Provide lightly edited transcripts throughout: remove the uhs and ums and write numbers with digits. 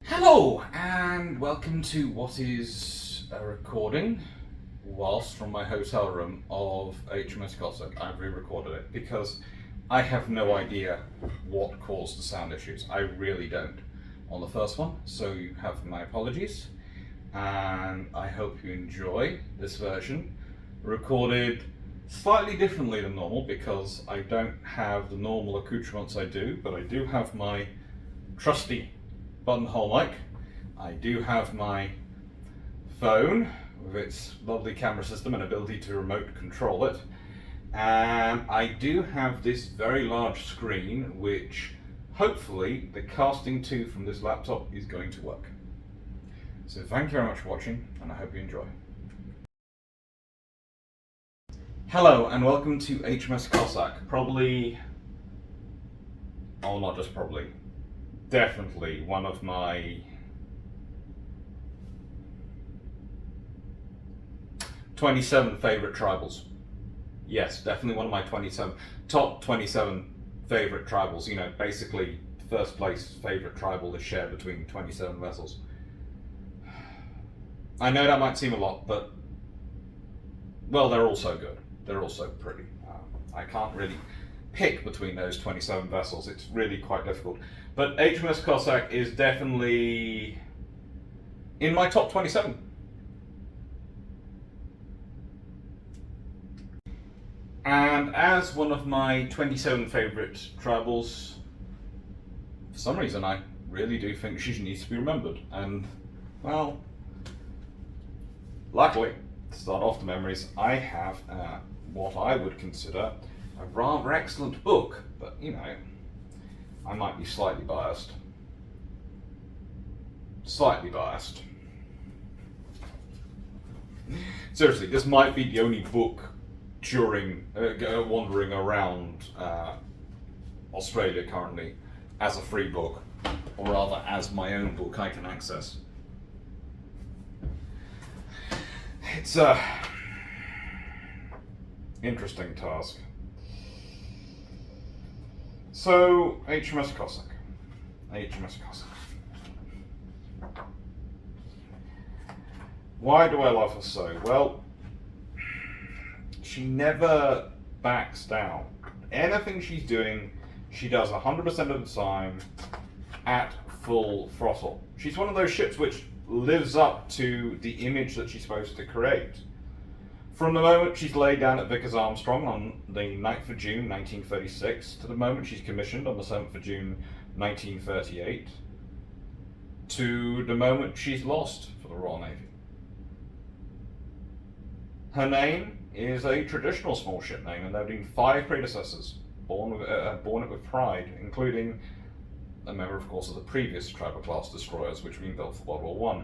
Hello, and welcome to what is a recording, whilst from my hotel room, of HMS Cossack. I've re-recorded it because I have no idea what caused the sound issues. I really don't on the first one, so you have my apologies, and I hope you enjoy this version, recorded slightly differently than normal because I don't have the normal accoutrements I do, but I do have my trusty buttonhole mic. I do have my phone with its lovely camera system and ability to remote control it. And I do have this very large screen which hopefully the casting to from this laptop is going to work. So thank you very much for watching, and I hope you enjoy. Hello and welcome to HMS Cossack. Definitely one of my #27 favourite tribals. Yes, definitely one of my top 27 favourite tribals. You know, basically first place favourite tribal is shared between 27 vessels. I know that might seem a lot, but well, they're all so good. They're all so pretty. I can't really pick between those 27 vessels. It's really quite difficult. But HMS Cossack is definitely in my top 27. And as one of my 27 favourite tribals, for some reason I really do think she needs to be remembered. And, well, luckily, to start off the memories, I have what I would consider a rather excellent book, but you know, I might be slightly biased. Seriously, this might be the only book during wandering around Australia currently as a free book, or rather as my own book I can access. It's a interesting task. So, HMS Cossack. Why do I love her so? Well, she never backs down. Anything she's doing, she does 100% of the time at full throttle. She's one of those ships which lives up to the image that she's supposed to create. From the moment she's laid down at Vickers Armstrong on the 9th of June 1936 to the moment she's commissioned on the 7th of June 1938 to the moment she's lost for the Royal Navy. Her name is a traditional small ship name, and there have been 5 predecessors born it with pride, including a member, of course, of the previous Tribal class destroyers which have been built for World War I.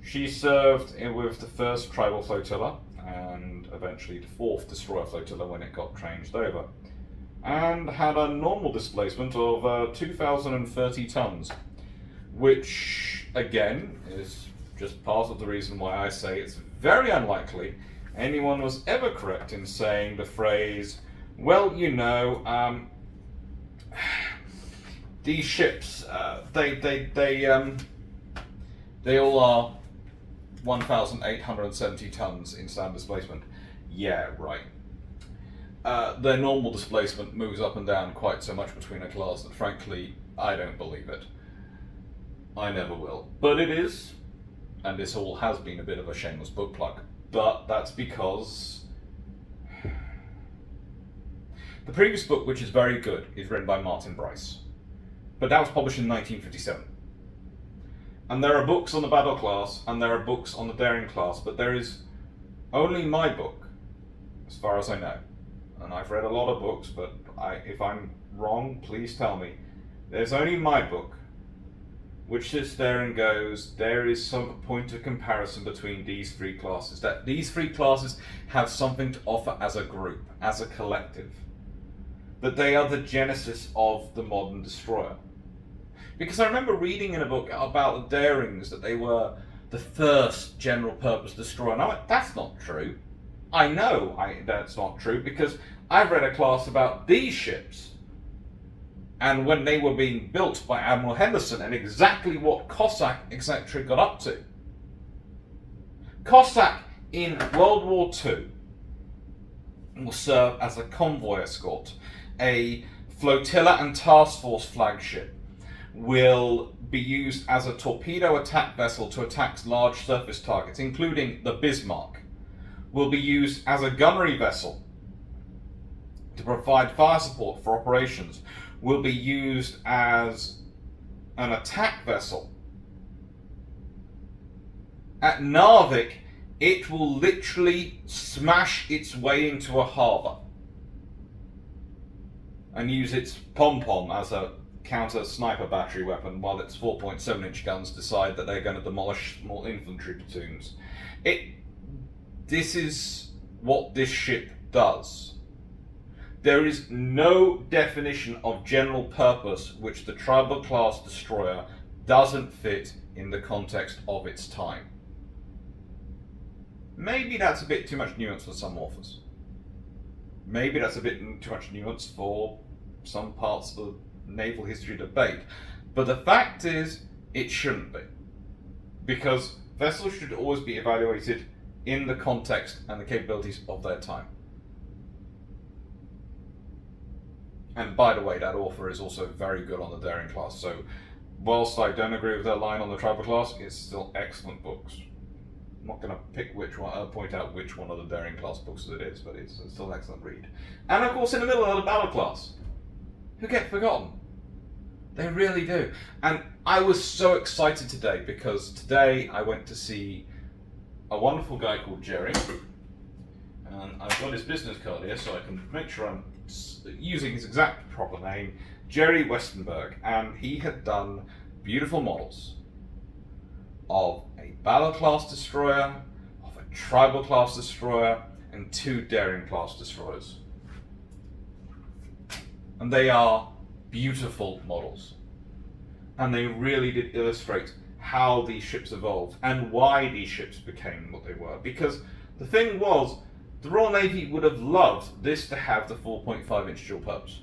She served with the 1st Tribal Flotilla and eventually the 4th Destroyer Flotilla when it got changed over, and had a normal displacement of 2,030 tons, which again is just part of the reason why I say it's very unlikely anyone was ever correct in saying the phrase, well, you know, these ships, they all are 1,870 tons in standard displacement. Yeah, right. Their normal displacement moves up and down quite so much between a class that, frankly, I don't believe it. I never will. But it is, and this all has been a bit of a shameless book plug, but that's because the previous book, which is very good, is written by Martin Bryce. But that was published in 1957. And there are books on the Battle class, and there are books on the Daring class, but there is only my book, as far as I know. And I've read a lot of books, but if I'm wrong, please tell me. There's only my book, which sits there and goes, there is some point of comparison between these 3 classes, that these 3 classes have something to offer as a group, as a collective. That they are the genesis of the modern destroyer. Because I remember reading in a book about the Darings that they were the first general purpose destroyer. Now, that's not true. I know that's not true because I've read a class about these ships and when they were being built by Admiral Henderson, and exactly what Cossack, etc., got up to. Cossack in World War II will serve as a convoy escort. A flotilla and task force flagship will be used as a torpedo attack vessel to attack large surface targets, including the Bismarck. Will be used as a gunnery vessel to provide fire support for operations. Will be used as an attack vessel. At Narvik, it will literally smash its way into a harbour and use its pom-pom as a counter-sniper battery weapon, while its 4.7-inch guns decide that they're going to demolish small infantry platoons. This is what this ship does. There is no definition of general purpose which the Tribal class destroyer doesn't fit in the context of its time. Maybe that's a bit too much nuance for some authors. Maybe that's a bit too much nuance for some parts of the naval history debate. But the fact is, it shouldn't be. Because vessels should always be evaluated in the context and the capabilities of their time. And by the way, that author is also very good on the Daring class. So, whilst I don't agree with their line on the Tribal class, it's still excellent books. I'm not going to pick which one, point out which one of the Daring class books it is, but it's still an excellent read. And of course, in the middle of the Battle class, who get forgotten. They really do. And I was so excited today because today I went to see a wonderful guy called Jerry. And I've got his business card here so I can make sure I'm using his exact proper name, Jerry Westenberg. And he had done beautiful models of a Battle class destroyer, of a Tribal class destroyer, and 2 Daring class destroyers. And they are beautiful models. And they really did illustrate how these ships evolved and why these ships became what they were. Because the thing was, the Royal Navy would have loved this to have the 4.5-inch dual purpose.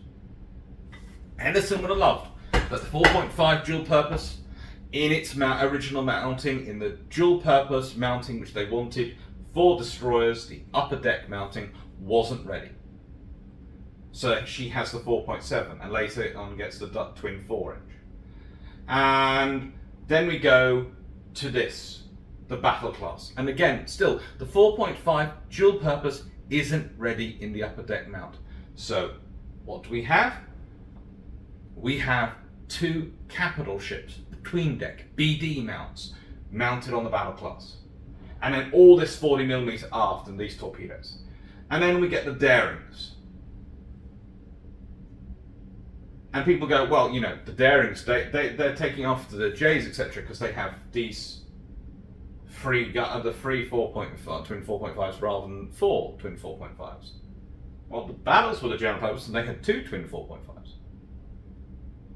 Henderson would have loved that the 4.5 dual purpose in its original mounting, in the dual purpose mounting which they wanted for destroyers, the upper deck mounting wasn't ready. So she has the 4.7 and later on gets the twin 4-inch. And then we go to this, the Battle class. And again, still, the 4.5 dual purpose isn't ready in the upper deck mount. So what do we have? We have 2 capital ships, between deck, BD mounts, mounted on the Battle class. And then all this 40mm aft and these torpedoes. And then we get the Darings. And people go, well, you know, the Darings, they're taking after the Jays, etc., because they have these the 3 4.5 twin 4.5s rather than 4 twin 4.5s. Well, the Battles were the general purpose, and they had 2 twin 4.5s.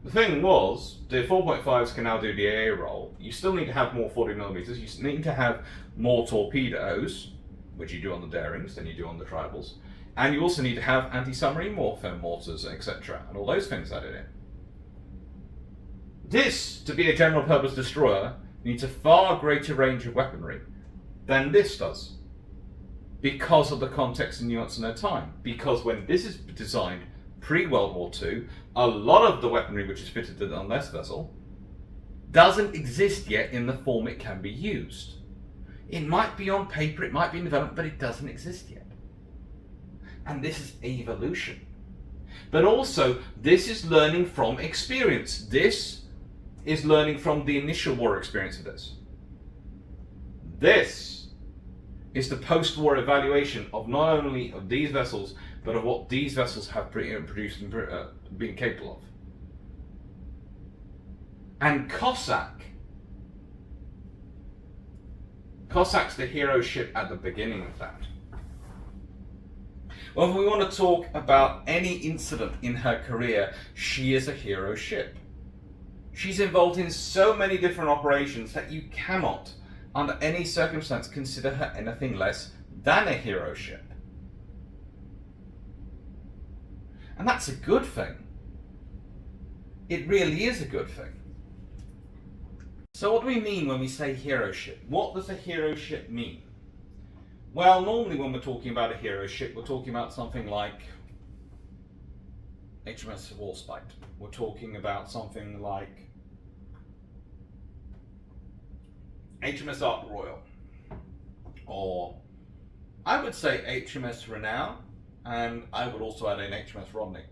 The thing was, the 4.5s can now do the AA role. You still need to have more 40mm. You need to have more torpedoes, which you do on the Darings than you do on the Tribals. And you also need to have anti-submarine warfare mortars, etc., and all those things added in. This, to be a general purpose destroyer, needs a far greater range of weaponry than this does. Because of the context and nuance in their time. Because when this is designed pre-World War II, a lot of the weaponry which is fitted on this vessel doesn't exist yet in the form it can be used. It might be on paper, it might be in development, but it doesn't exist yet. And this is evolution. But also, this is learning from experience. This is learning from the initial war experience of this. This is the post-war evaluation of not only of these vessels, but of what these vessels have produced and been capable of. And Cossack's the hero ship at the beginning of that. Well, if we want to talk about any incident in her career, she is a hero ship. She's involved in so many different operations that you cannot, under any circumstance, consider her anything less than a hero ship. And that's a good thing. it really is a good thing. So what do we mean when we say hero ship? What does a hero ship mean? Well, normally when we're talking about a hero ship, we're talking about something like HMS Cossack. We're talking about something like HMS Ark Royal, or I would say HMS Renown, and I would also add in HMS Rodney.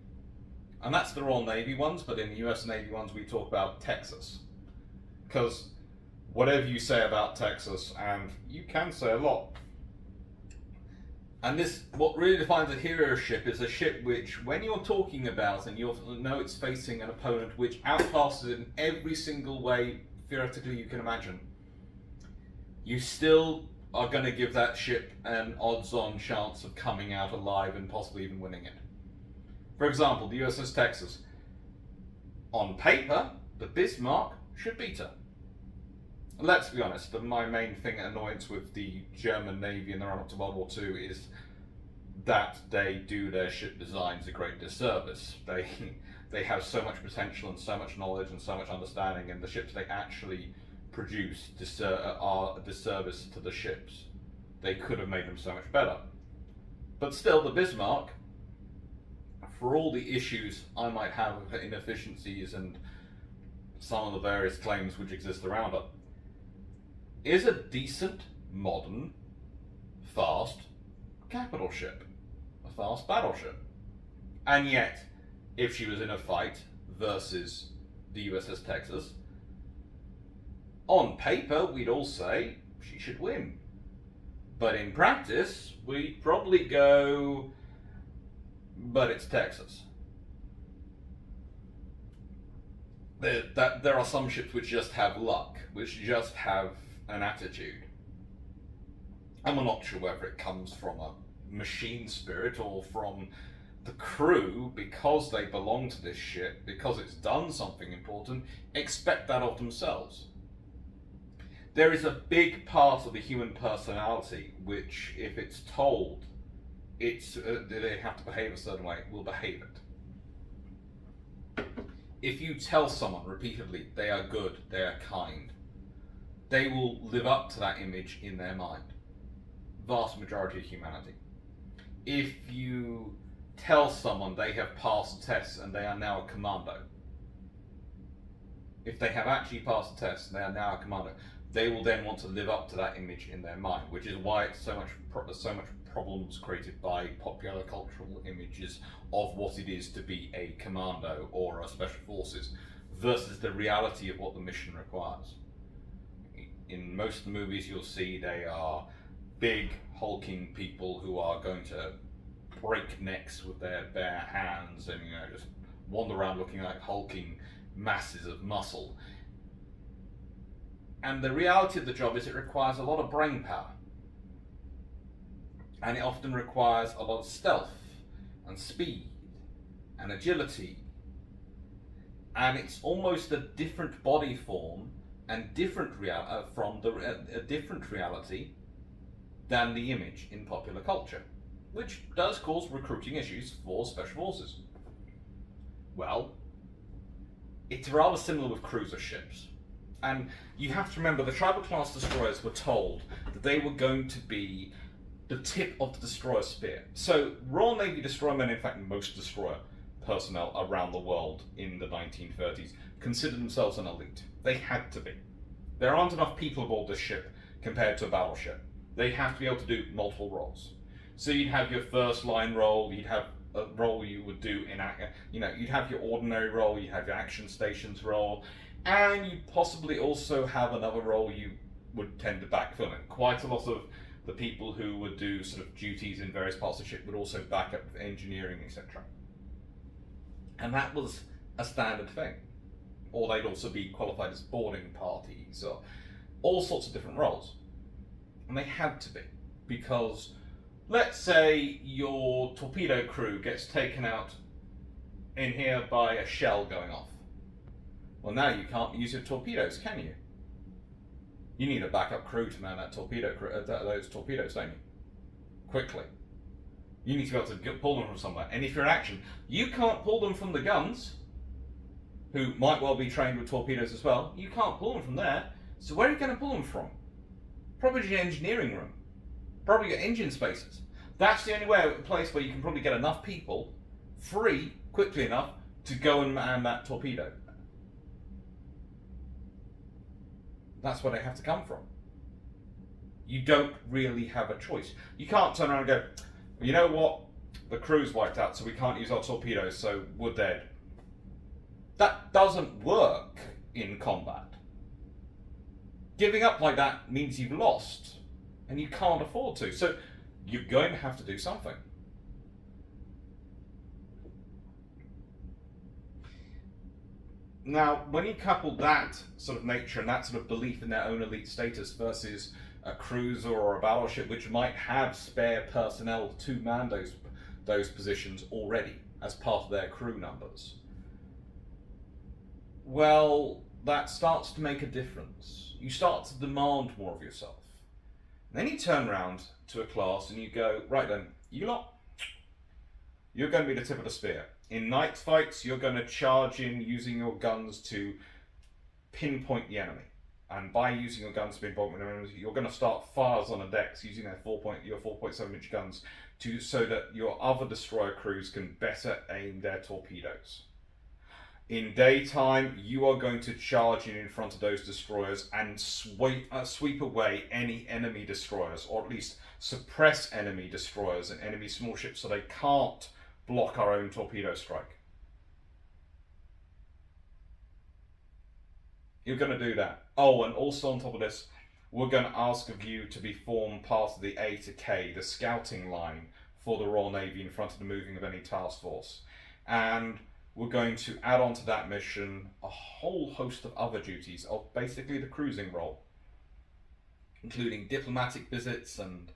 And that's the Royal Navy ones, but in the US Navy ones we talk about Texas. Because whatever you say about Texas, and you can say a lot, and this, what really defines a hero ship is a ship which, when you're talking about and you know it's facing an opponent which outclasses it in every single way theoretically you can imagine, you still are going to give that ship an odds-on chance of coming out alive and possibly even winning it. For example, the USS Texas. On paper, the Bismarck should beat her. Let's be honest, my main annoyance with the German Navy in the run-up to World War II is that they do their ship designs a great disservice. They have so much potential and so much knowledge and so much understanding, and the ships they actually produce are a disservice to the ships. They could have made them so much better. But still, the Bismarck, for all the issues I might have with inefficiencies and some of the various claims which exist around it, is a decent, modern, fast capital ship, a fast battleship. And yet, if she was in a fight versus the USS Texas, on paper we'd all say she should win. But in practice, we'd probably go, but it's Texas. There are some ships which just have luck, which just have an attitude. And we're not sure whether it comes from a machine spirit or from the crew, because they belong to this ship, because it's done something important, expect that of themselves. There is a big part of the human personality which, if it's told they have to behave a certain way, will behave it. If you tell someone repeatedly they are good, they are kind, they will live up to that image in their mind. Vast majority of humanity. If you tell someone they have passed tests and they are now a commando, if they have actually passed the test and they are now a commando, they will then want to live up to that image in their mind, which is why it's so much problems created by popular cultural images of what it is to be a commando or a special forces versus the reality of what the mission requires. In most of the movies you'll see they are big, hulking people who are going to break necks with their bare hands and just wander around looking like hulking masses of muscle. And the reality of the job is it requires a lot of brain power. And it often requires a lot of stealth and speed and agility. And it's almost a different body form and different a different reality than the image in popular culture, which does cause recruiting issues for special forces. Well, it's rather similar with cruiser ships. And you have to remember the tribal class destroyers were told that they were going to be the tip of the destroyer spear. So Royal Navy destroyermen, in fact most destroyer personnel around the world in the 1930s, considered themselves an elite. They had to be. There aren't enough people aboard this ship compared to a battleship. They have to be able to do multiple roles. So you'd have your first line role, you'd have a role you would do in, you'd have your ordinary role, you'd have your action stations role, and you'd possibly also have another role you would tend to backfill in. Quite a lot of the people who would do sort of duties in various parts of the ship would also back up engineering, etc. And that was a standard thing. Or they'd also be qualified as boarding parties, or all sorts of different roles. And they had to be, because let's say your torpedo crew gets taken out in here by a shell going off. Well, now you can't use your torpedoes, can you? You need a backup crew to man that those torpedoes, don't you? Quickly. You need to be able to pull them from somewhere. And if you're in action, you can't pull them from the guns. who might well be trained with torpedoes as well. You can't pull them from there. So where are you going to pull them from? Probably the engineering room. Probably your engine spaces. That's the only place where you can probably get enough people free quickly enough to go and man that torpedo. That's where they have to come from. You don't really have a choice. You can't turn around and go, you know what? The crew's wiped out, so we can't use our torpedoes, so we're dead. That doesn't work in combat. Giving up like that means you've lost, and you can't afford to. So you're going to have to do something. Now, when you couple that sort of nature and that sort of belief in their own elite status versus a cruiser or a battleship which might have spare personnel to man those positions already as part of their crew numbers, well, that starts to make a difference. You start to demand more of yourself. And then you turn around to a class and you go, right then, you lot, you're going to be the tip of the spear. In night fights, you're going to charge in using your guns to pinpoint the enemy. And by using your guns to pinpoint the enemy, you're going to start fires on the decks using your 4.7-inch guns so that your other destroyer crews can better aim their torpedoes. In daytime, you are going to charge in front of those destroyers and sweep away any enemy destroyers, or at least suppress enemy destroyers and enemy small ships so they can't block our own torpedo strike. You're going to do that. Oh, and also on top of this, we're going to ask of you to form part of the A to K, the scouting line for the Royal Navy in front of the moving of any task force. And we're going to add on to that mission a whole host of other duties of basically the cruising role, including diplomatic visits and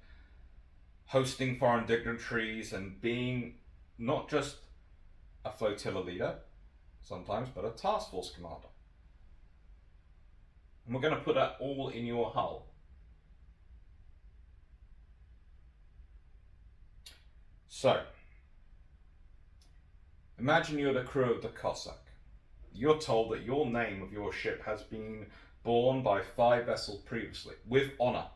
hosting foreign dignitaries and being not just a flotilla leader sometimes, but a task force commander. And we're going to put that all in your hull. So, imagine you're the crew of the Cossack. You're told that your name of your ship has been borne by 5 vessels previously, with honour,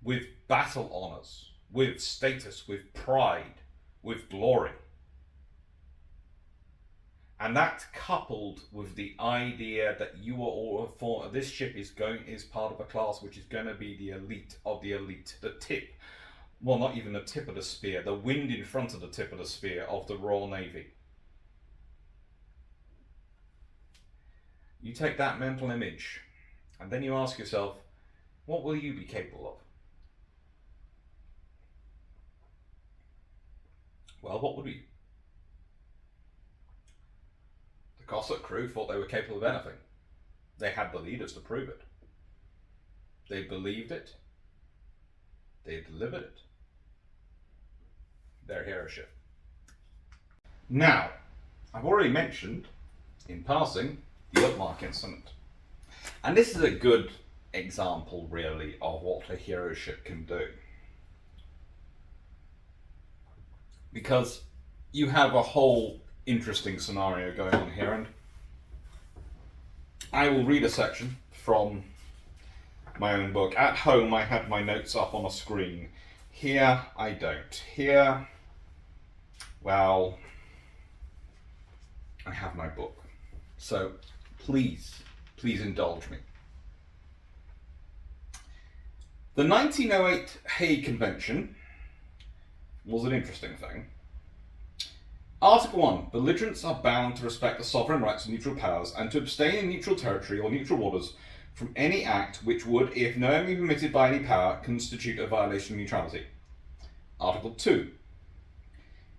with battle honours, with status, with pride, with glory. And that coupled with the idea that you are all this ship is part of a class which is going to be the elite of the elite, the tip, well, not even the tip of the spear, the wind in front of the tip of the spear of the Royal Navy. You take that mental image and then you ask yourself, what will you be capable of? Well, what would we? The Cossack crew thought they were capable of anything. They had the leaders to prove it. They believed it. They delivered it. Their heroship. Now, I've already mentioned, in passing, the Upmark incident. And this is a good example, really, of what a heroship can do. Because you have a whole interesting scenario going on here, and I will read a section from my own book. At home, I had my notes up on a screen. Here, I don't. Here, well, I have my book. So please indulge me. The 1908 Hague Convention was an interesting thing. Article 1. Belligerents are bound to respect the sovereign rights of neutral powers and to abstain in neutral territory or neutral waters from any act which would, if knowingly permitted by any power, constitute a violation of neutrality. Article 2.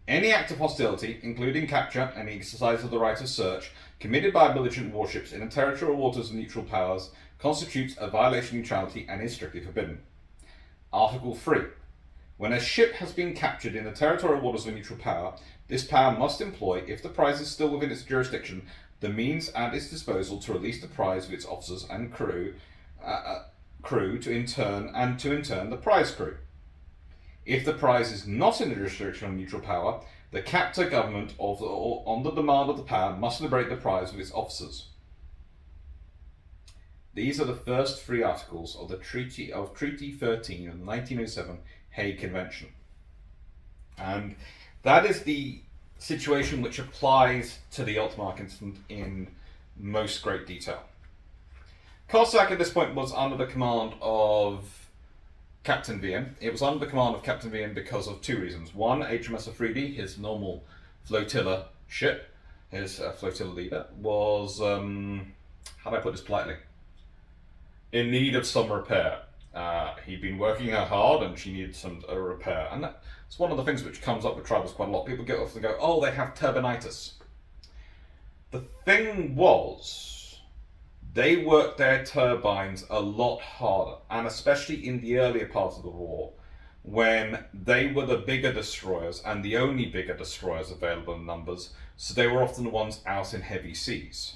Any act of hostility, including capture and the exercise of the right of search, committed by belligerent warships in the territory or waters of neutral powers, constitutes a violation of neutrality and is strictly forbidden. Article 3. When a ship has been captured in the territorial waters of a neutral power, this power must employ, if the prize is still within its jurisdiction, the means at its disposal to release the prize of its officers and crew to in turn the prize crew. If the prize is not in the jurisdiction of a neutral power, The captor government, on the demand of the power, must liberate the prize of its officers. These are the first three articles of the Treaty 13 of the 1907 Hague Convention. And that is the situation which applies to the Altmark incident in most great detail. Cossack at this point was under the command of Captain Vian. It was under the command of Captain Vian because of two reasons. One, HMS Afridi, his normal flotilla ship, his flotilla leader, was, how do I put this politely, in need of some repair. He'd been working her hard and she needed some repair. And that's one of the things which comes up with tribals quite a lot. People get off and go, oh, they have turbinitis. The thing was, they worked their turbines a lot harder, and especially in the earlier part of the war, when they were the bigger destroyers and the only bigger destroyers available in numbers, so they were often the ones out in heavy seas.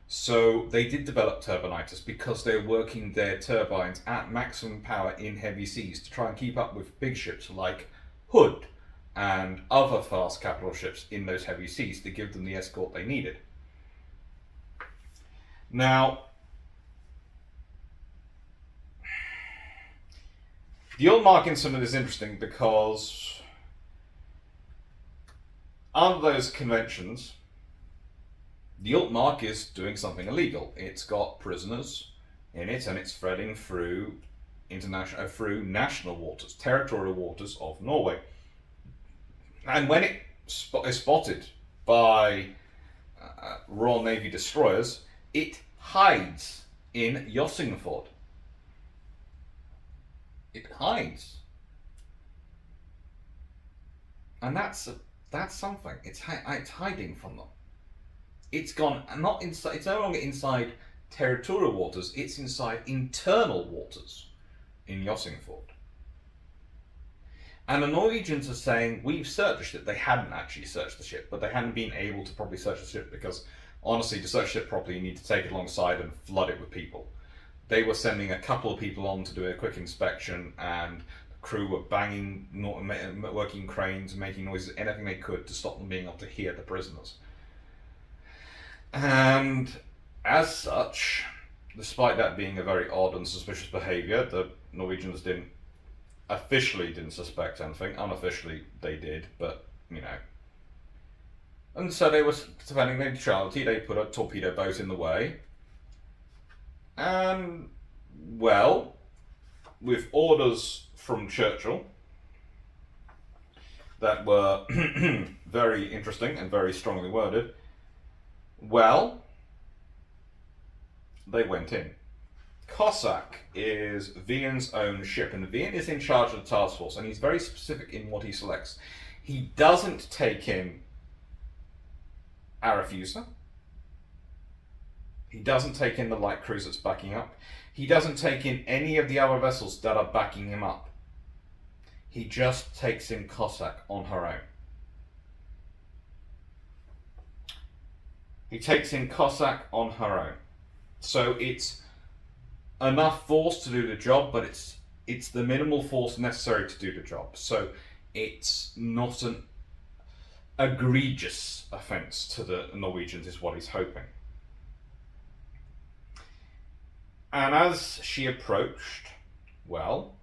So they did develop turbinitis because they were working their turbines at maximum power in heavy seas to try and keep up with big ships like Hood and other fast capital ships in those heavy seas to give them the escort they needed. Now, the Altmark incident is interesting because under those conventions, the Altmark is doing something illegal. It's got prisoners in it, and it's threading through national waters, territorial waters of Norway. And when it is spotted by Royal Navy destroyers, it hides in Jossingford. It hides, and that's something. It's hiding from them. It's gone not inside. It's no longer inside territorial waters. It's inside internal waters in Jossingford. And the Norwegians are saying, we've searched the ship. They hadn't actually searched the ship, but they hadn't been able to properly search the ship because, honestly, to search the ship properly, you need to take it alongside and flood it with people. They were sending a couple of people on to do a quick inspection, and the crew were banging, working cranes, making noises, anything they could to stop them being able to hear the prisoners. And as such, despite that being a very odd and suspicious behaviour, the Norwegians officially didn't suspect anything. Unofficially, they did, but, you know. And so they were defending their neutrality. They put a torpedo boat in the way. And, well, with orders from Churchill that were very interesting and very strongly worded, well, they went in. Cossack is Vian's own ship, and Vian is in charge of the task force, and he's very specific in what he selects. He doesn't take in Arethusa. He doesn't take in the light cruise that's backing up. He doesn't take in any of the other vessels that are backing him up. He just takes in Cossack on her own. He takes in Cossack on her own. So it's enough force to do the job, but it's the minimal force necessary to do the job. So it's not an egregious offence to the Norwegians, is what he's hoping. And as she approached, well,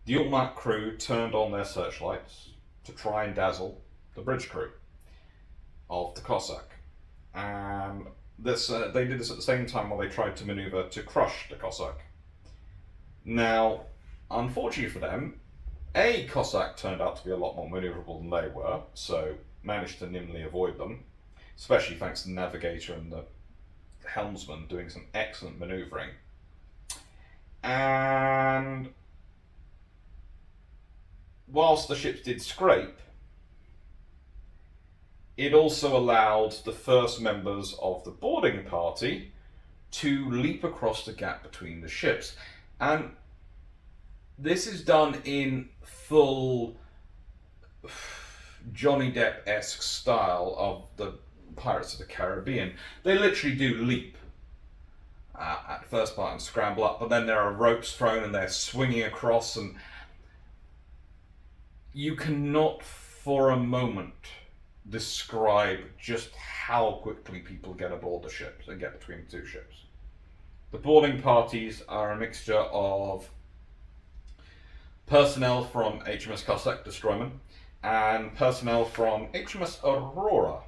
the Altmark crew turned on their searchlights to try and dazzle the bridge crew of the Cossack. And they did this at the same time while they tried to manoeuvre to crush the Cossack. Now, unfortunately for them, Cossack turned out to be a lot more manoeuvrable than they were, so managed to nimbly avoid them, especially thanks to the navigator and the helmsman doing some excellent manoeuvring. And whilst the ships did scrape, it also allowed the first members of the boarding party to leap across the gap between the ships. And this is done in full Johnny Depp-esque style of the Pirates of the Caribbean. They literally do leap at the first part and scramble up, but then there are ropes thrown and they're swinging across, and you cannot for a moment describe just how quickly people get aboard the ships and get between the two ships. The boarding parties are a mixture of personnel from HMS Cossack, destroyman, and personnel from HMS Aurora,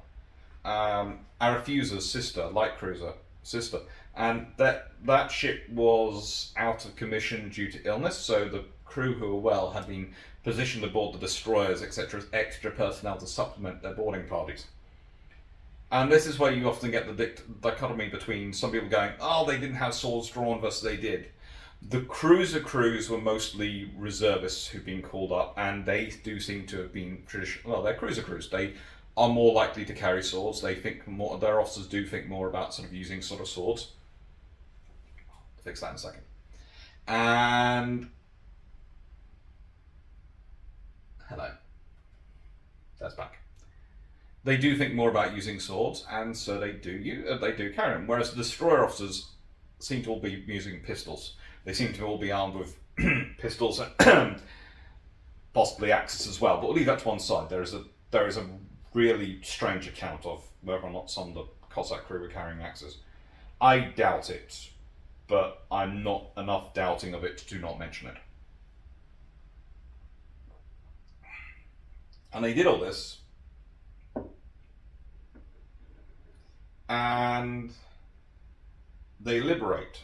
Arethusa's sister, light cruiser sister, and that ship was out of commission due to illness, so the crew who were well had been positioned aboard the destroyers, etc., as extra personnel to supplement their boarding parties. And this is where you often get the dichotomy between some people going, oh, they didn't have swords drawn versus they did. The cruiser crews were mostly reservists who've been called up, and they do seem to have been traditional. Well, they're cruiser crews. They are more likely to carry swords. They think more. Their officers do think more about sort of using sort of swords. I'll fix that in a second. And hello. That's back. They do think more about using swords, and so they do carry them. Whereas the destroyer officers seem to all be using pistols. They seem to all be armed with pistols and possibly axes as well. But we'll leave that to one side. There is a really strange account of whether or not some of the Cossack crew were carrying axes. I doubt it, but I'm not enough doubting of it to not mention it. And they did all this, and they liberate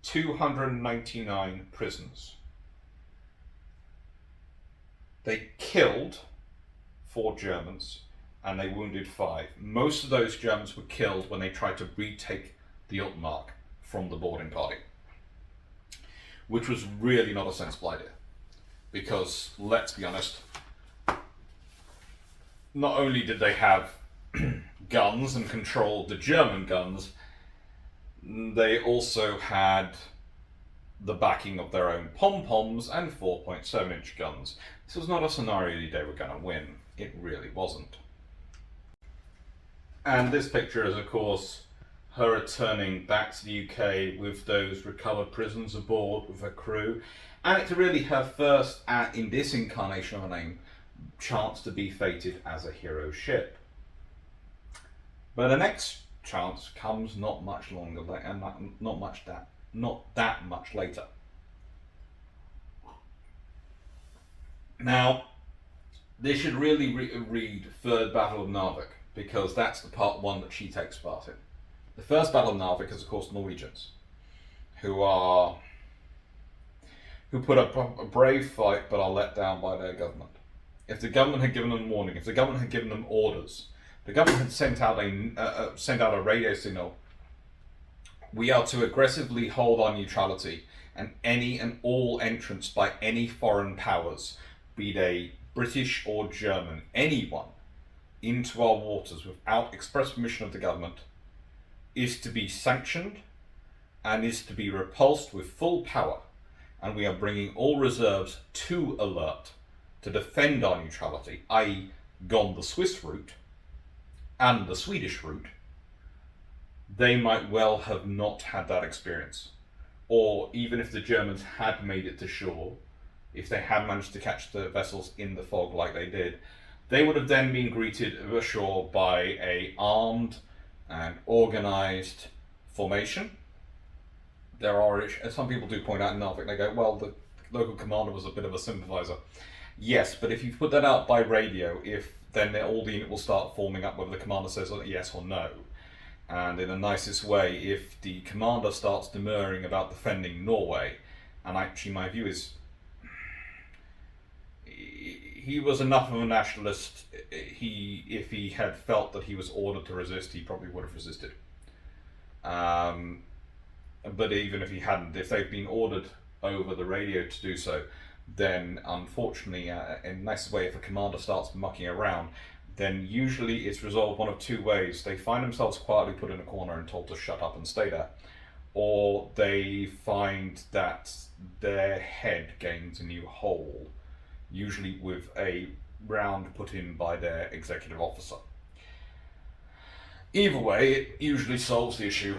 299 prisoners. They killed 4 Germans and they wounded 5. Most of those Germans were killed when they tried to retake the Altmark from the boarding party, which was really not a sensible idea. Because, let's be honest, not only did they have guns and controlled the German guns, they also had the backing of their own pom-poms and 4.7-inch guns. This was not a scenario they were going to win. It really wasn't. And this picture is, of course, her returning back to the UK with those recovered prisoners aboard with her crew. And it's really her first, in this incarnation of her name, chance to be fated as a hero ship. But the next chance comes not much longer, and not that much later. Now, this should really read Third Battle of Narvik, because that's the part 1 that she takes part in. The first Battle of Narvik is, of course, Norwegians, who put up a brave fight but are let down by their government. If the government had given them warning, if the government had given them orders, the government had sent out a radio signal: we are to aggressively hold our neutrality, and any and all entrance by any foreign powers, be they British or German, anyone, into our waters without express permission of the government, is to be sanctioned and is to be repulsed with full power, and we are bringing all reserves to alert to defend our neutrality, i.e. gone the Swiss route and the Swedish route. They might well have not had that experience. Or even if the Germans had made it to shore, if they had managed to catch the vessels in the fog like they did, they would have then been greeted ashore by a armed and organised formation. There are, as some people do point out in Narvik, they go, well, the local commander was a bit of a sympathiser. Yes, but if you put that out by radio, then all the unit will start forming up whether the commander says yes or no. And in the nicest way, if the commander starts demurring about defending Norway, and actually my view is he was enough of a nationalist, if he had felt that he was ordered to resist, he probably would have resisted. But even if he hadn't, if they've been ordered over the radio to do so, then unfortunately, in a nice way, if a commander starts mucking around, then usually it's resolved one of 2 ways. They find themselves quietly put in a corner and told to shut up and stay there, or they find that their head gains a new hole, usually with a round put in by their executive officer. Either way, it usually solves the issue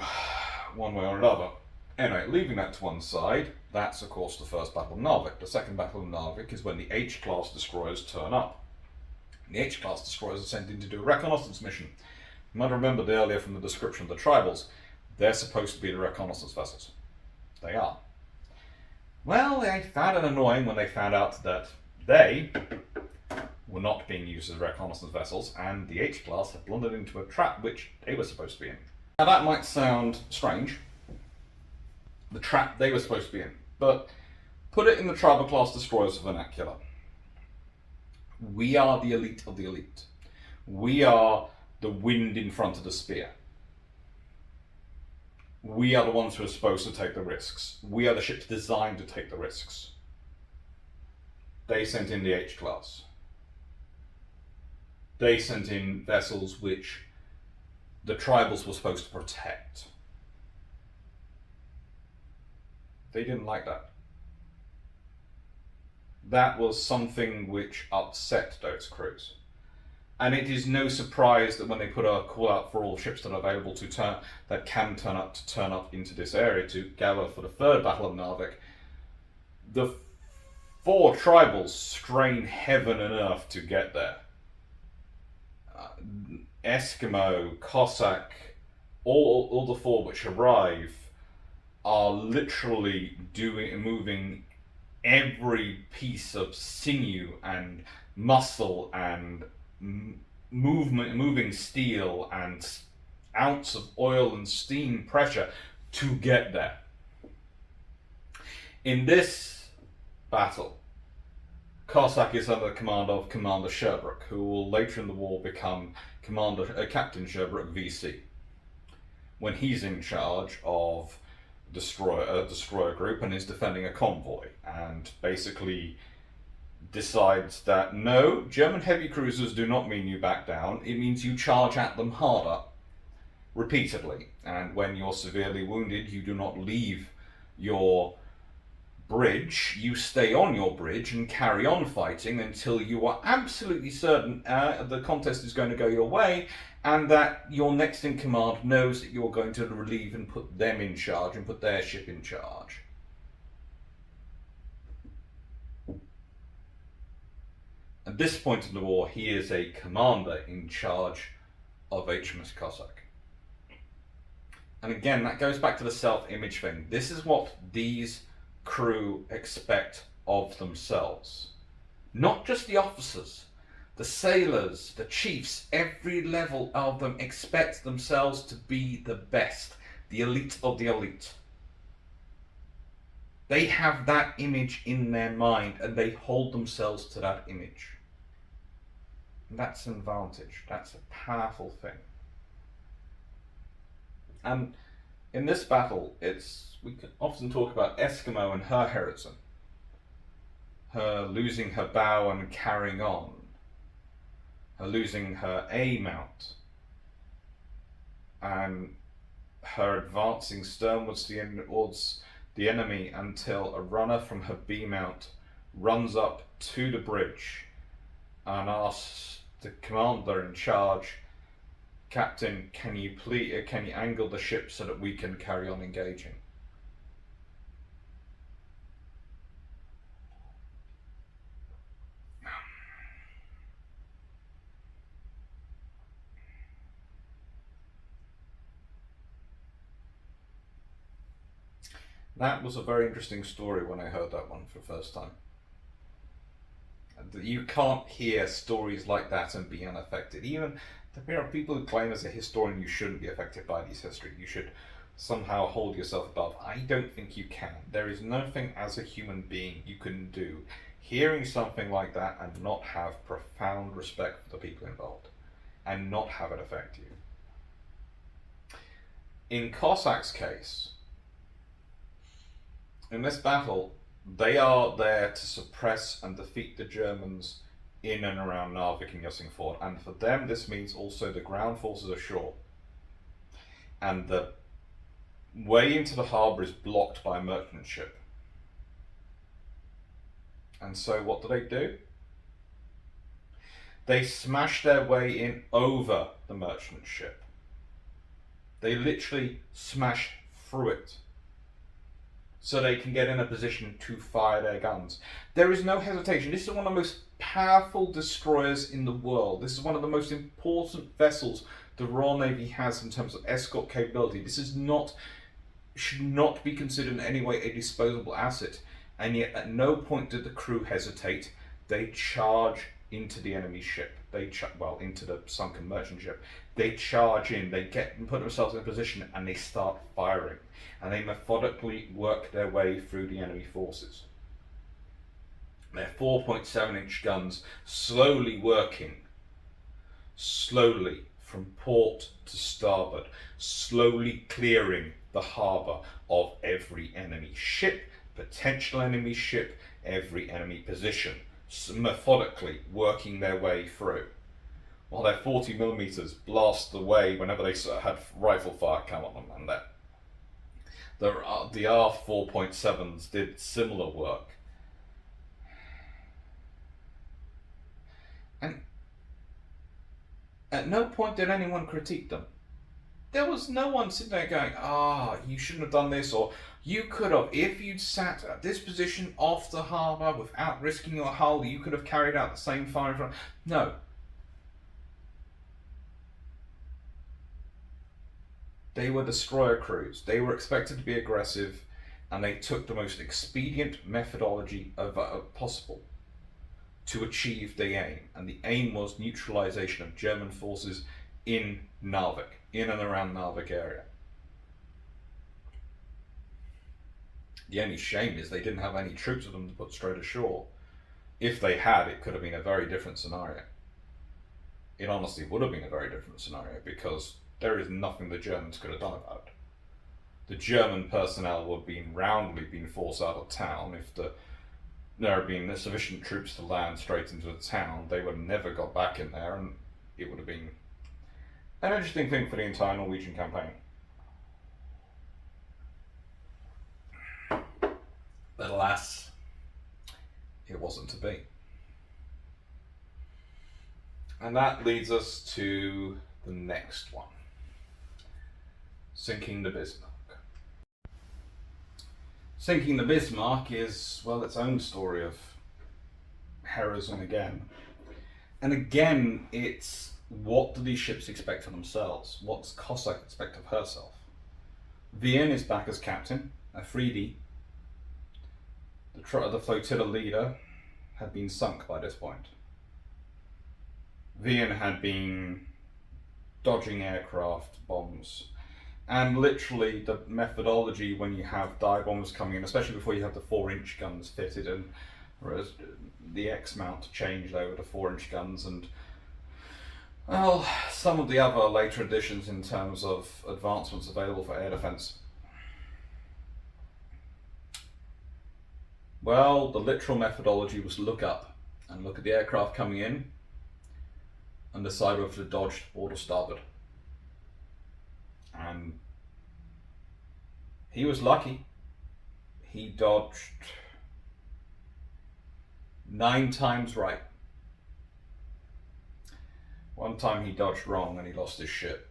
one way or another. Anyway, leaving that to one side, That's, of course, the first Battle of Narvik. The second Battle of Narvik is when the H-class destroyers turn up. The H-class destroyers are sent in to do a reconnaissance mission. You might remember earlier from the description of the tribals, they're supposed to be the reconnaissance vessels. They are. Well, they found it annoying when they found out that they were not being used as reconnaissance vessels, and the H-class had blundered into a trap which they were supposed to be in. Now that might sound strange, the trap they were supposed to be in, but put it in the tribal class destroyers vernacular. We are the elite of the elite. We are the wind in front of the spear. We are the ones who are supposed to take the risks. We are the ships designed to take the risks. They sent in the H-class. They sent in vessels which the tribals were supposed to protect. They didn't like that. That was something which upset those crews. And it is no surprise that when they put a call out for all ships that are available that can turn up into this area to gather for the third Battle of Narvik, the four tribals strain heaven and earth to get there. Eskimo, Cossack, all the four which arrive are literally moving every piece of sinew and muscle and moving steel and ounce of oil and steam pressure to get there. In this battle, Cossack is under the command of Commander Sherbrooke, who will later in the war become Captain Sherbrooke VC, when he's in charge of a destroyer group and is defending a convoy, and basically decides that no, German heavy cruisers do not mean you back down, it means you charge at them harder, repeatedly, and when you're severely wounded you do not leave your bridge, you stay on your bridge and carry on fighting until you are absolutely certain the contest is going to go your way, and that your next in command knows that you're going to relieve and put them in charge and put their ship in charge. At this point in the war, he is a commander in charge of HMS Cossack. And again, that goes back to the self-image thing. This is what these crew expect of themselves. Not just the officers, the sailors, the chiefs, every level of them expect themselves to be the best, the elite of the elite. They have that image in their mind and they hold themselves to that image. And that's an advantage. That's a powerful thing. And in this battle, we can often talk about Eskimo and her heroism. Her losing her bow and carrying on. Her losing her A mount. And her advancing sternwards towards the enemy until a runner from her B mount runs up to the bridge and asks the commander in charge, "Captain, can you angle the ship so that we can carry on engaging?" That was a very interesting story when I heard that one for the first time. You can't hear stories like that and be unaffected. Even there are people who claim as a historian you shouldn't be affected by these history. You should somehow hold yourself above. I don't think you can. There is nothing as a human being you can do hearing something like that and not have profound respect for the people involved and not have it affect you. In Cossack's case, in this battle, they are there to suppress and defeat the Germans in and around Narvik and Yossingford, and for them this means also the ground forces ashore. And the way into the harbour is blocked by a merchant ship. And so what do? They smash their way in over the merchant ship. They literally smash through it, so they can get in a position to fire their guns. There is no hesitation. This is one of the most powerful destroyers in the world. This is one of the most important vessels the Royal Navy has in terms of escort capability. This is not, should not be considered in any way a disposable asset. And yet at no point did the crew hesitate. They charge into the enemy ship. Into the sunken merchant ship. They charge in, they get and put themselves in a position, and they start firing. And they methodically work their way through the enemy forces. Their 4.7-inch guns slowly working, slowly from port to starboard, slowly clearing the harbour of every enemy ship, potential enemy ship, every enemy position, methodically working their way through. While their 40mm blast away whenever they sort of had rifle fire come on them, and that the R4.7s did similar work. And at no point did anyone critique them. There was no one sitting there going, you shouldn't have done this, or you could have, if you'd sat at this position off the harbour without risking your hull, you could have carried out the same fire in front. No. They were destroyer crews. They were expected to be aggressive, and they took the most expedient methodology possible to achieve the aim. And the aim was neutralization of German forces in Narvik, in and around Narvik area. The only shame is they didn't have any troops with them to put straight ashore. If they had, it could have been a very different scenario. It honestly would have been a very different scenario, because there is nothing the Germans could have done about it. The German personnel would have been roundly been forced out of town. If there had been sufficient troops to land straight into the town, they would have never got back in there, and it would have been an interesting thing for the entire Norwegian campaign. But alas, it wasn't to be. And that leads us to the next one. Sinking the Bismarck. Sinking the Bismarck is, well, its own story of heroism again. And again, it's what do these ships expect of themselves? What does Cossack expect of herself? Wien is back as captain. Afridi, the flotilla leader, had been sunk by this point. Wien had been dodging aircraft bombs. And literally the methodology when you have dive bombers coming in, especially before you have the 4-inch guns fitted, and whereas the X-mount changed over to 4-inch guns, and well, some of the other later additions in terms of advancements available for air defence. Well, the literal methodology was to look up and look at the aircraft coming in and decide whether to dodge port or starboard. And he was lucky. He dodged 9 times right. One time he dodged wrong and he lost his ship.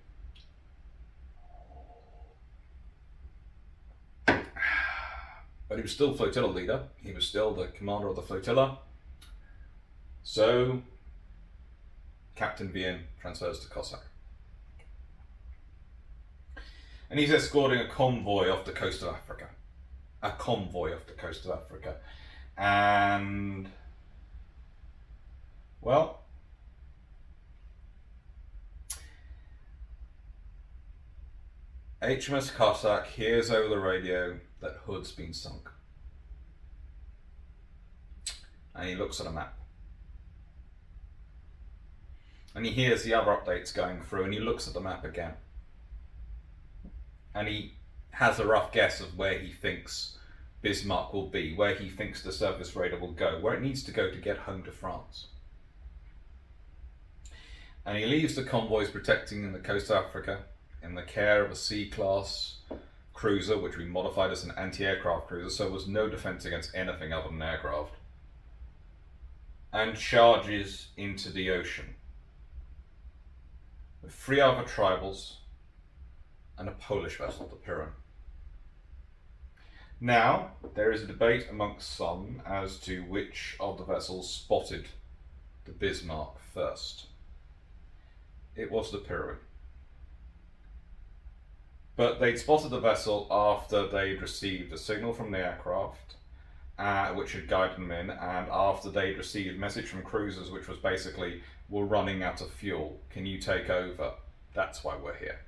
But he was still flotilla leader. He was still the commander of the flotilla. So Captain Wien transfers to Cossack. And he's escorting a convoy off the coast of Africa. And, well, HMS Cossack hears over the radio that Hood's been sunk. And he looks at a map. And he hears the other updates going through, and he looks at the map again. And he has a rough guess of where he thinks Bismarck will be, where he thinks the surface raider will go, where it needs to go to get home to France. And he leaves the convoys protecting in the coast of Africa in the care of a C-class cruiser, which we modified as an anti-aircraft cruiser, so there was no defence against anything other than aircraft, and charges into the ocean with 3 other tribals and a Polish vessel, the Piran. Now, there is a debate amongst some as to which of the vessels spotted the Bismarck first. It was the Pirou. But they'd spotted the vessel after they'd received a signal from the aircraft, which had guided them in, and after they'd received a message from cruisers which was basically, we're running out of fuel, can you take over? That's why we're here.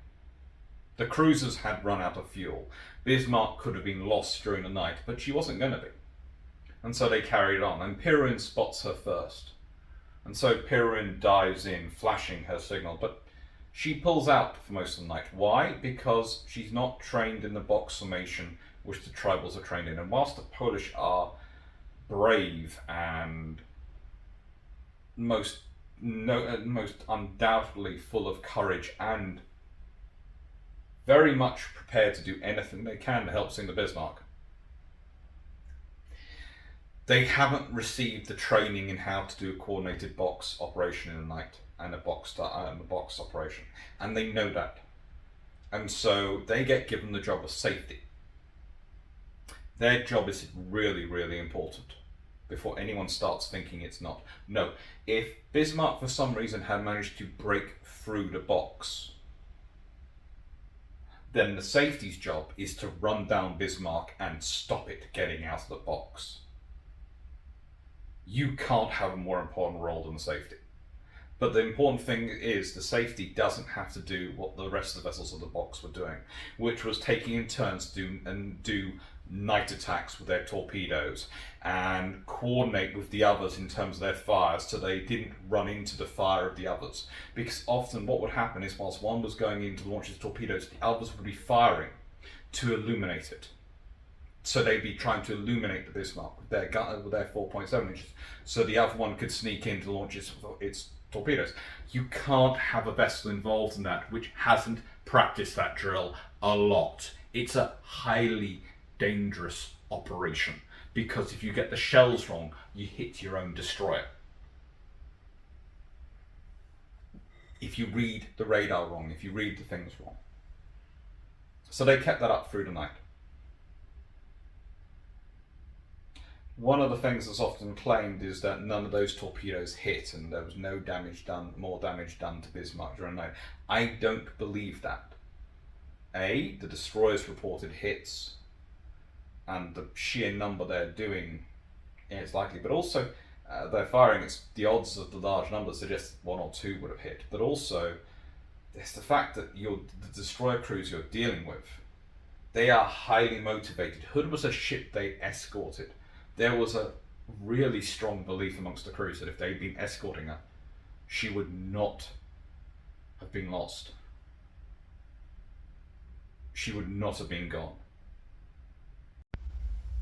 The cruisers had run out of fuel. Bismarck could have been lost during the night, but she wasn't going to be. And so they carried on, and Pirou spots her first. And so Pirou dives in, flashing her signal, but she pulls out for most of the night. Why? Because she's not trained in the box formation which the tribals are trained in. And whilst the Polish are brave and most undoubtedly full of courage and very much prepared to do anything they can to help sink the Bismarck, they haven't received the training in how to do a coordinated box operation in the night and a box operation, and they know that, and so they get given the job of safety. Their job is really, really important before anyone starts thinking it's not. No, if Bismarck for some reason had managed to break through the box, then the safety's job is to run down Bismarck and stop it getting out of the box. You can't have a more important role than safety. But the important thing is the safety doesn't have to do what the rest of the vessels of the box were doing, which was taking in turns to do night attacks with their torpedoes and coordinate with the others in terms of their fires so they didn't run into the fire of the others. Because often what would happen is whilst one was going in to launch its torpedoes, the others would be firing to illuminate it. So they'd be trying to illuminate the Bismarck with their 4.7 inches, so the other one could sneak in to launch its torpedoes. You can't have a vessel involved in that which hasn't practiced that drill a lot. It's a highly dangerous operation because if you get the shells wrong, you hit your own destroyer. If you read the radar wrong, if you read the things wrong. So they kept that up through the night. One of the things that's often claimed is that none of those torpedoes hit and there was no damage done, more damage done to Bismarck during the night. I don't believe that. A, the destroyers reported hits and the sheer number they're doing is likely, but also they're firing, the odds of the large number suggest one or two would have hit, but also it's the fact that the destroyer crews you're dealing with, they are highly motivated. Hood was a ship they escorted. There was a really strong belief amongst the crews that if they'd been escorting her, she would not have been lost. She would not have been gone.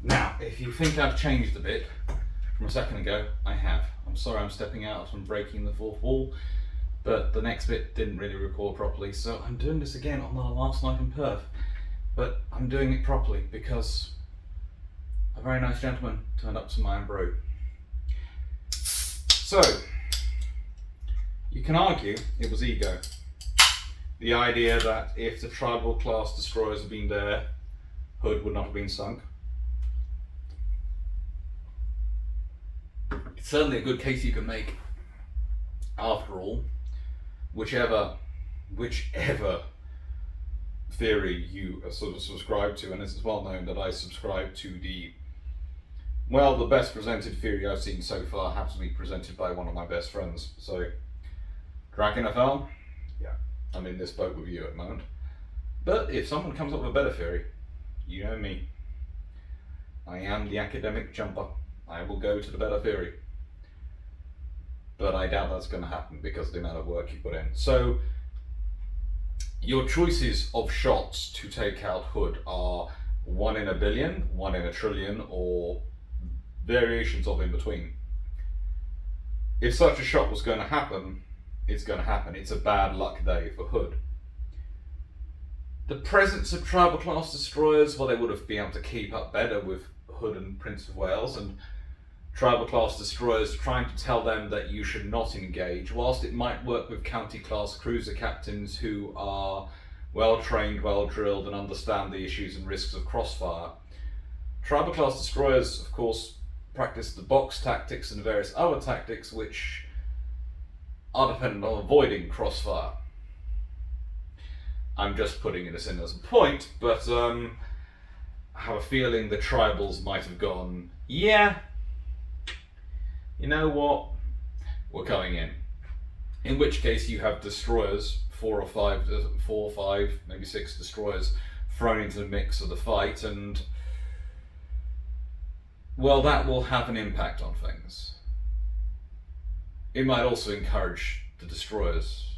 Now, if you think I've changed a bit from a second ago, I have. I'm sorry I'm stepping out from breaking the fourth wall, but the next bit didn't really record properly, so I'm doing this again on our last night in Perth. But I'm doing it properly because a very nice gentleman turned up to my brew. So, you can argue it was ego. The idea that if the tribal class destroyers had been there, Hood would not have been sunk. It's certainly a good case you can make. After all, whichever theory you sort of subscribe to, and it's well known that I subscribe to the best presented theory I've seen so far happens to be presented by one of my best friends. So, Clarke NFL, yeah, I'm in this boat with you at the moment. But if someone comes up with a better theory, you know me. I am the academic jumper. I will go to the better theory. But I doubt that's going to happen because of the amount of work you put in. So, your choices of shots to take out Hood are 1 in a billion, 1 in a trillion, or variations of in between. If such a shot was going to happen, it's going to happen. It's a bad luck day for Hood. The presence of tribal class destroyers, well, they would have been able to keep up better with Hood and Prince of Wales, and tribal class destroyers trying to tell them that you should not engage, whilst it might work with county class cruiser captains who are well trained, well drilled, and understand the issues and risks of crossfire. Tribal class destroyers, of course, practice the box tactics and various other tactics which are dependent on avoiding crossfire. I'm just putting this in as a point, but I have a feeling the tribals might have gone, yeah, you know what, we're going in. In which case you have destroyers, 4 or 5, maybe 6 destroyers thrown into the mix of the fight, and well, that will have an impact on things. It might also encourage the destroyers'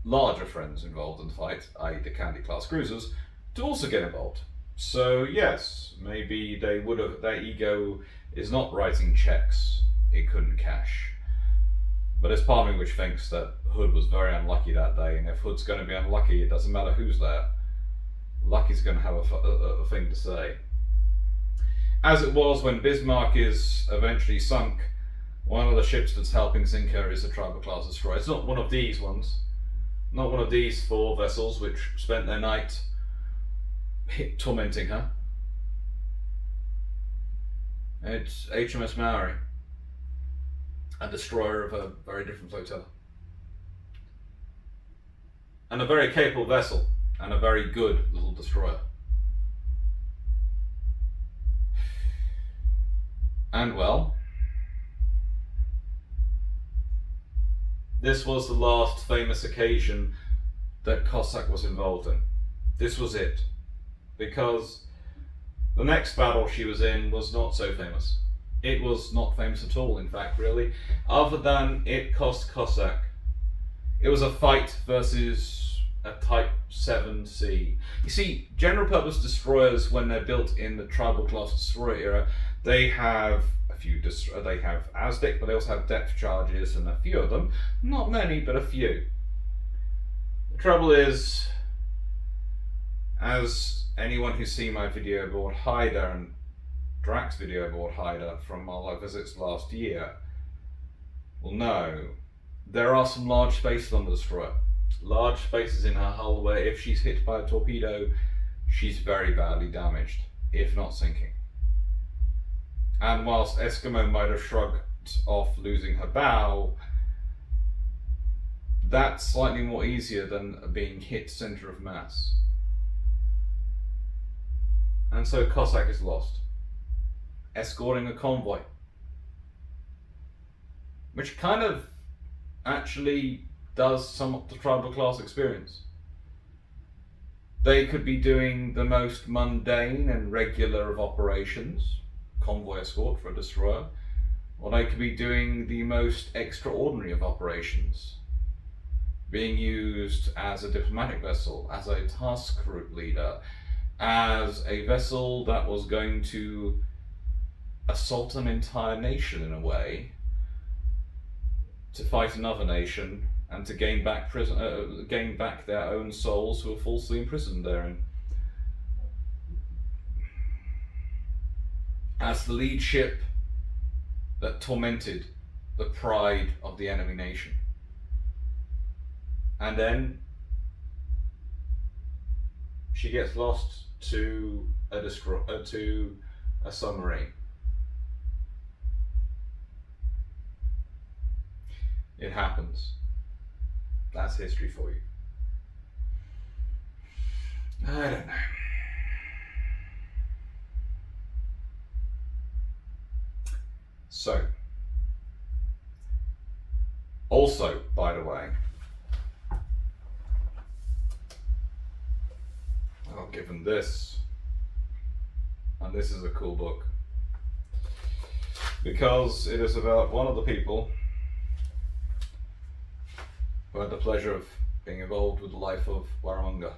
larger friends involved in the fight, i.e. the Candy class cruisers, to also get involved. So yes, maybe they would have, their ego is not writing checks it couldn't cash. But there's part of me which thinks that Hood was very unlucky that day, and if Hood's going to be unlucky, it doesn't matter who's there. Lucky's going to have a thing to say. As it was when Bismarck is eventually sunk, one of the ships that's helping sink her is a tribal class destroyer. It's not one of these ones. Not one of these 4 vessels which spent their night tormenting her. It's HMS Maori, a destroyer of a very different flotilla. And a very capable vessel, and a very good little destroyer. And well, this was the last famous occasion that Cossack was involved in. This was it. Because the next battle she was in was not so famous. It was not famous at all, in fact, really, other than it cost Cossack. It was a fight versus a Type 7C. You see, general purpose destroyers, when they're built in the tribal class destroyer era, they have a few, they have ASDIC, but they also have depth charges, and a few of them, not many, but a few. The trouble is, as anyone who's seen my video aboard Hyder and Drax video aboard Hyder from our visits last year will know, there are some large spaces on the destroyer. Large spaces in her hull where if she's hit by a torpedo, she's very badly damaged, if not sinking. And whilst Eskimo might have shrugged off losing her bow, that's slightly more easier than being hit centre of mass. And so Cossack is lost, escorting a convoy, which kind of actually does sum up the tribal class experience. They could be doing the most mundane and regular of operations, convoy escort for a destroyer, or they could be doing the most extraordinary of operations, being used as a diplomatic vessel, as a task group leader, as a vessel that was going to assault an entire nation in a way, to fight another nation, and to gain back their own souls who were falsely imprisoned therein. As the lead ship that tormented the pride of the enemy nation. And then she gets lost to a submarine. It happens. That's history for you. I don't know. So, also, by the way, I've given this, and this is a cool book, because it is about one of the people who had the pleasure of being involved with the life of Warramunga.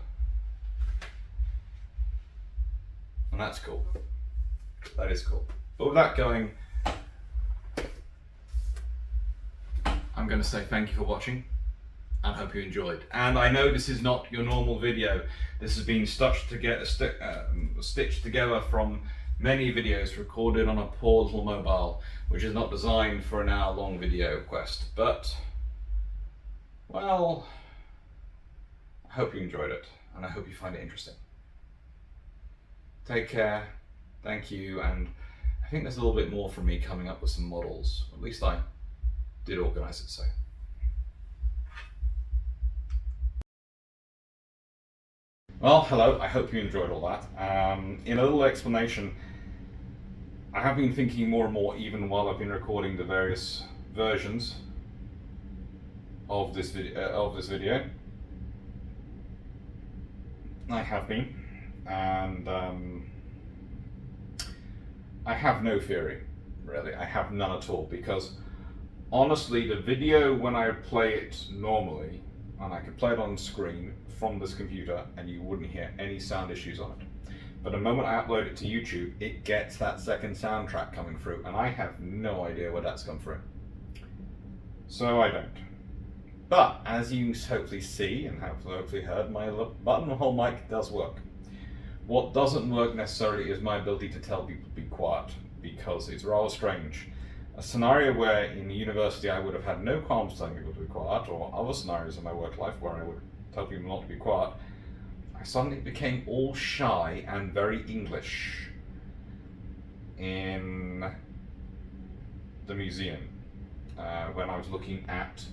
And that's cool. That is cool. But with that going, I'm going to say thank you for watching and hope you enjoyed. And I know this is not your normal video. This has been stitched together from many videos recorded on a poor little mobile, which is not designed for an hour-long video quest. But, well, I hope you enjoyed it, and I hope you find it interesting. Take care, Thank you, and I think there's a little bit more from me coming up with some models. At least I did organise it so. Well, hello, I hope you enjoyed all that. In a little explanation, I have been thinking more and more, even while I've been recording the various versions of this video. I have been, and I have no theory, really. I have none at all, because honestly, the video, when I play it normally, and I could play it on screen from this computer, and you wouldn't hear any sound issues on it. But the moment I upload it to YouTube, it gets that second soundtrack coming through, and I have no idea where that's come from. So I don't. But as you hopefully see, and have hopefully heard, my buttonhole mic does work. What doesn't work necessarily is my ability to tell people to be quiet, because it's rather strange. A scenario where in university I would have had no qualms telling people to be quiet, or other scenarios in my work life where I would tell people not to be quiet, I suddenly became all shy and very English in the museum when I was looking at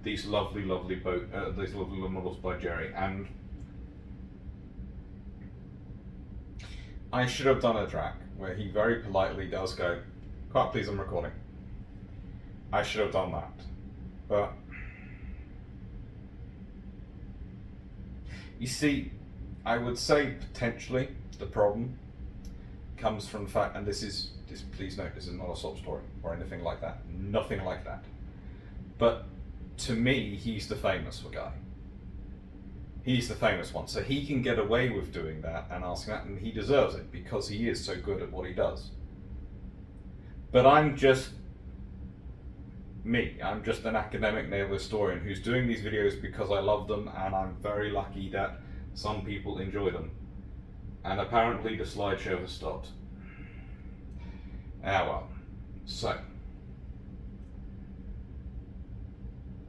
these lovely models by Jerry, and I should have done a track where he very politely does go, "Quiet please, I'm recording." I should have done that, but you see, I would say potentially the problem comes from the fact, and please note, this is not a sob story or anything like that, nothing like that. But to me, he's the famous guy. He's the famous one, so he can get away with doing that and asking that, and he deserves it because he is so good at what he does. But I'm just me. I'm just an academic naval historian who's doing these videos because I love them, and I'm very lucky that some people enjoy them. And apparently the slideshow has stopped. Ah well. So,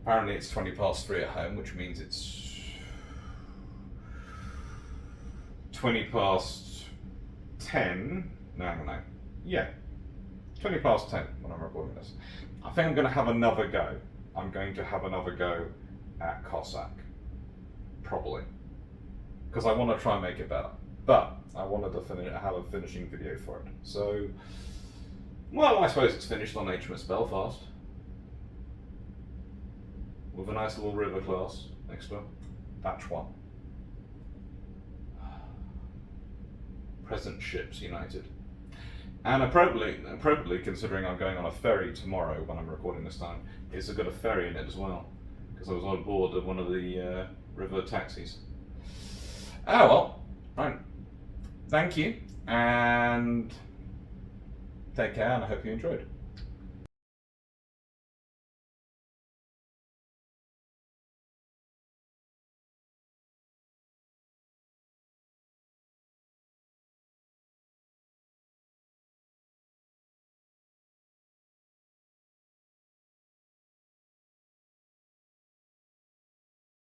apparently it's 3:20 at home, which means it's 10:20. No. Yeah, 10:20 when I'm recording this. I think I'm going to have another go. I'm going to have another go at Cossack, probably, because I want to try and make it better. But I wanted to have a finishing video for it. So, well, I suppose it's finished on HMS Belfast, with a nice little river class next to it. Batch 1. Present Ships United. And appropriately, considering I'm going on a ferry tomorrow when I'm recording this time, it's got a ferry in it as well, because I was on board of one of the river taxis. Oh well, right. Thank you, and take care, and I hope you enjoyed.